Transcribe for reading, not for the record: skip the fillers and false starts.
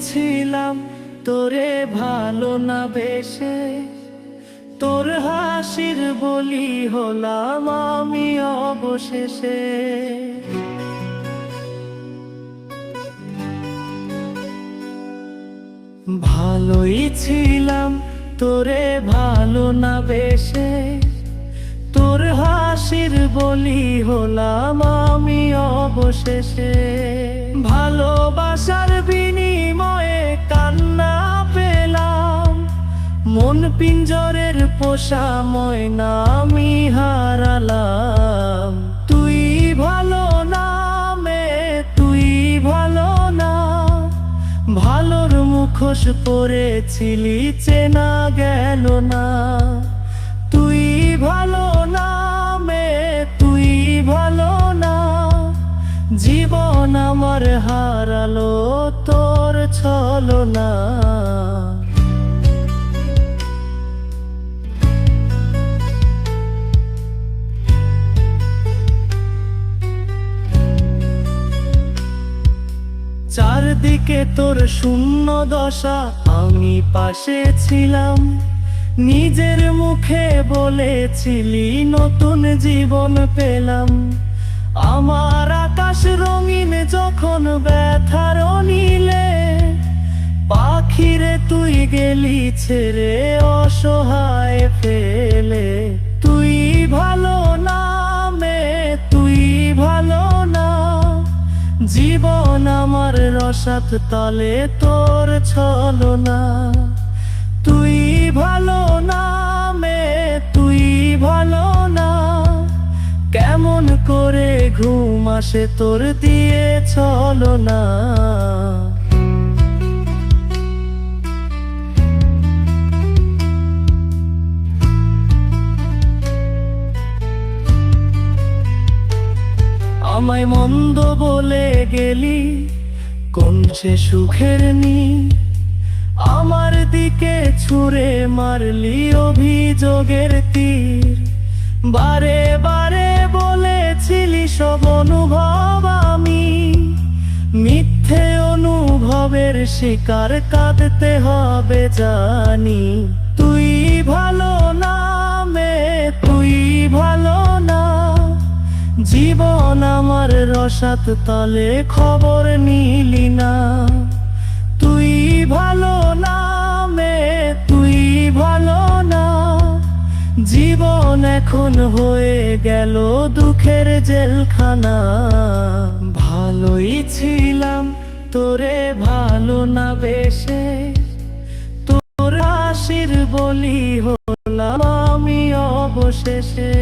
ছিলাম তোরে ভালো না বেশে, তোর হাসির বলি হলাম আমি অবশেষে। ভালোই ছিলাম তোরে ভালো না বেশে, তোর হাসির বলি হলাম আমি অবশেষে। ভালোবাসার বিনিময়ে কান্না পেলাম, মন পিঞ্জরের পোষা ময়না আমি হারালাম। তুই ভালো না মে, তুই ভালো না, ভালোর মুখোশ পরেছিলি চেনা গেল না। তুই ভালো না মে, তুই ভালো না, জীবন আমার হারালো তোর ছলনা। চারদিকে তোর শূন্য দশা, আমি পাশে ছিলাম, নিজের মুখে বলেছিলি নতুন জীবন পেলাম। আমার আকাশ রঙিন যখন ব্যথার নীলে, পাখিরে তুই গেলি ছেড়ে অসহায় ফেলে। তুই ভালো না মে, তুই ভালো না, জীবন আমার রসাত তলে তোর ছলনা। তুই ভালো না মে, তুই ভালো না, কেমন করে ঘুম আসে তোর দিয়ে ছলনা। আমায় মন্দ বলে গেলি কোন সে সুখের নি, আমার দিকে ছুঁড়ে মারলি অভিযোগের তীর। বারে বারে বলেছিলি সব অনুভব আমি, মিথ্যে অনুভবের শিকার কাঁদতে হবে জানি। তুই ভালো না মে, তুই ভালো না, জীবন আমার রসাত তলে খবর নিলি না। তুই ভালো না মে, তুই ভালো না, জীবন এখন হয়ে গেল দুঃখের জেলখানা। ভালোই ছিলাম তোরে ভালো না বেশে, তোর হাসির বলি হলাম আমি অবশেষে।